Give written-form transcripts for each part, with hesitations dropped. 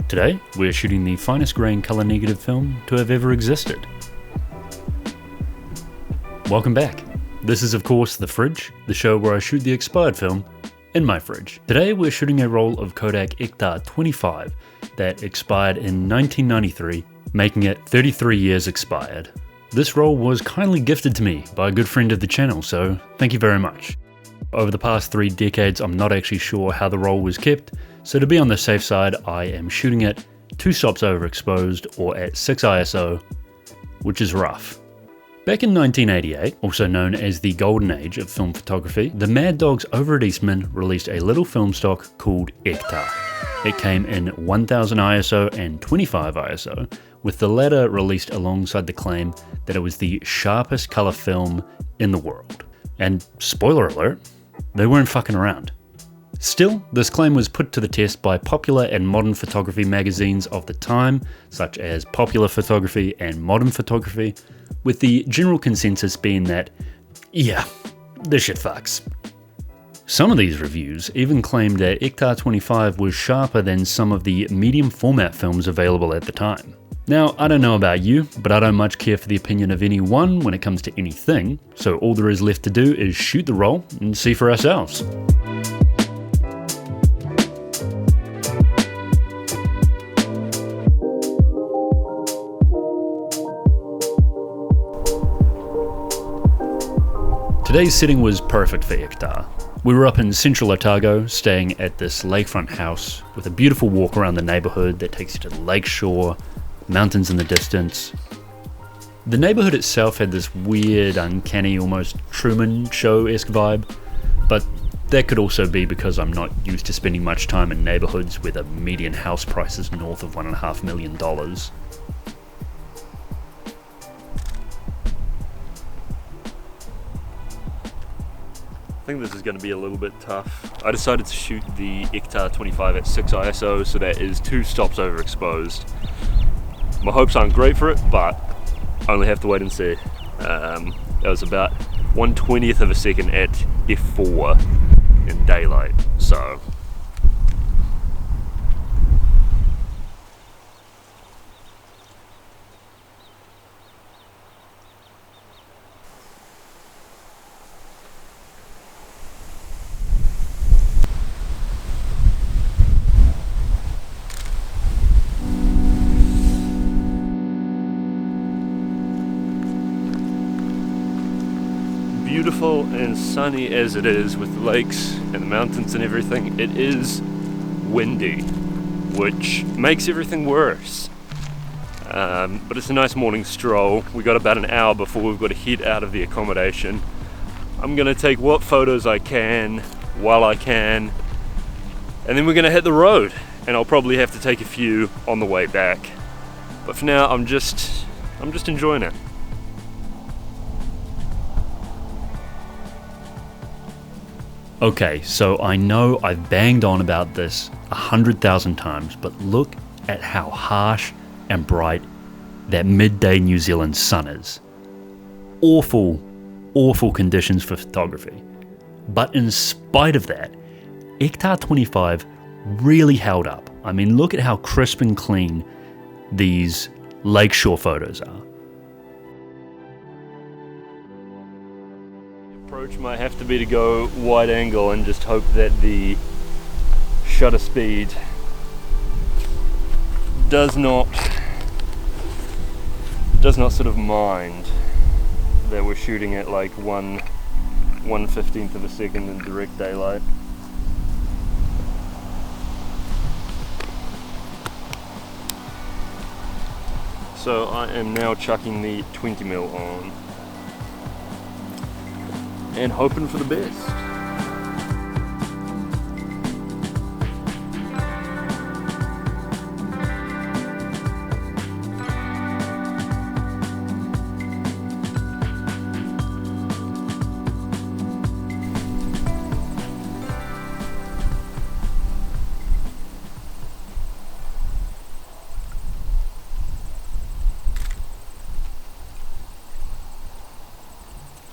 Today, we're shooting the finest grain color negative film to have ever existed. Welcome back. This is of course The Fridge, the show where I shoot the expired film in my fridge. Today we're shooting a roll of Kodak Ektar 25 that expired in 1993, making it 33 years expired. This roll was kindly gifted to me by a good friend of the channel, so thank you very much. Over the past 3 decades, I'm not actually sure how the roll was kept, so to be on the safe side, I am shooting it 2 stops overexposed or at 6 ISO, which is rough. Back in 1988, also known as the golden age of film photography, the Mad Dogs over at Eastman released a little film stock called Ektar. It came in 1000 ISO and 25 ISO, with the latter released alongside the claim that it was the sharpest color film in the world. And spoiler alert, they weren't fucking around. Still, this claim was put to the test by popular and modern photography magazines of the time, such as Popular Photography and Modern Photography, with the general consensus being that, yeah, this shit fucks. Some of these reviews even claimed that Ektar 25 was sharper than some of the medium format films available at the time. Now, I don't know about you, but I don't much care for the opinion of anyone when it comes to anything, so all there is left to do is shoot the roll and see for ourselves. Today's setting was perfect for Ektar. We were up in central Otago, staying at this lakefront house with a beautiful walk around the neighborhood that takes you to the lake shore, mountains in the distance. The neighborhood itself had this weird, uncanny, almost Truman Show-esque vibe, but that could also be because I'm not used to spending much time in neighborhoods where the median house price is north of $1.5 million. I think this is going to be a little bit tough. I decided to shoot the Ektar 25 at 6 ISO, so that is 2 stops overexposed. My hopes aren't great for it, but I only have to wait and see. That was about 1/20th of a second at f4 in daylight, so beautiful and sunny as it is with the lakes and the mountains and everything, it is windy, which makes everything worse. But it's a nice morning stroll. We got about an hour before we've got to head out of the accommodation. I'm going to take what photos I can while I can, and then we're going to hit the road, and I'll probably have to take a few on the way back. But for now, I'm just enjoying it. Okay, so I know I've banged on about this 100,000 times, but look at how harsh and bright that midday New Zealand sun is. Awful, awful conditions for photography. But in spite of that, Ektar 25 really held up. I mean, look at how crisp and clean these lakeshore photos are. Approach might have to be to go wide angle and just hope that the shutter speed does not sort of mind that we're shooting at like 1/15th of a second in direct daylight. So I am now chucking the 20mm on and hoping for the best.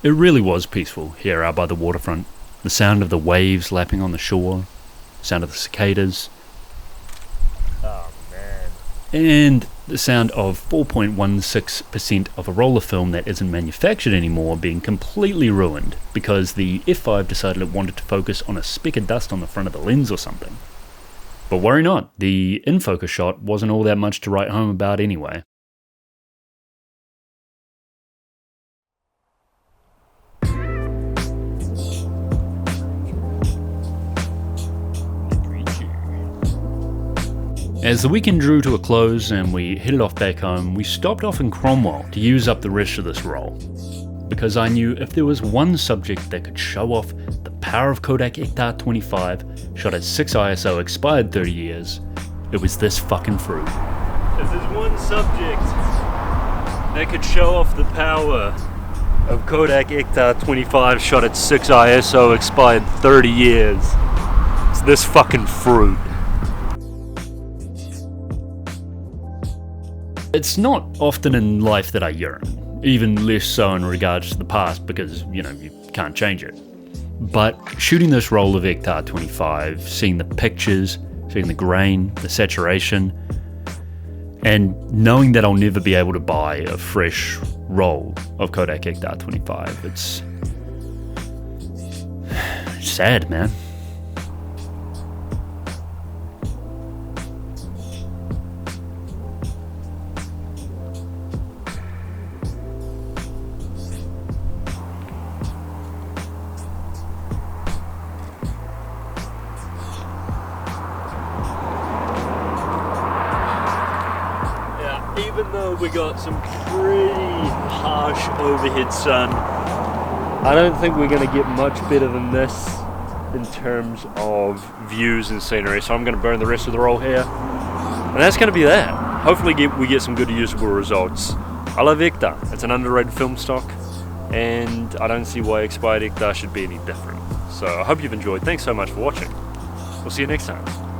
It really was peaceful here out by the waterfront. The sound of the waves lapping on the shore, sound of the cicadas. Oh man. and the sound of 4.16% of a roll of film that isn't manufactured anymore being completely ruined because the f5 decided it wanted to focus on a speck of dust on the front of the lens or something. But worry not, the in-focus shot wasn't all that much to write home about anyway. As the weekend drew to a close and we headed off back home, we stopped off in Cromwell to use up the rest of this roll. Because I knew if there was one subject that could show off the power of Kodak Ektar 25, shot at 6 ISO, expired 30 years, it was this fucking fruit. If there's one subject that could show off the power of Kodak Ektar 25, shot at 6 ISO, expired 30 years, it's this fucking fruit. It's not often in life that I yearn, even less so in regards to the past because, you can't change it. But shooting this roll of Ektar 25, seeing the pictures, seeing the grain, the saturation, and knowing that I'll never be able to buy a fresh roll of Kodak Ektar 25, it's sad, man. Even though we got some pretty harsh overhead sun, I don't think we're going to get much better than this in terms of views and scenery, so I'm going to burn the rest of the roll here, and that's going to be that. Hopefully we get some good usable results. I love Ektar, it's an underrated film stock, and I don't see why expired Ektar should be any different. So I hope you've enjoyed. Thanks so much for watching. We'll see you next time.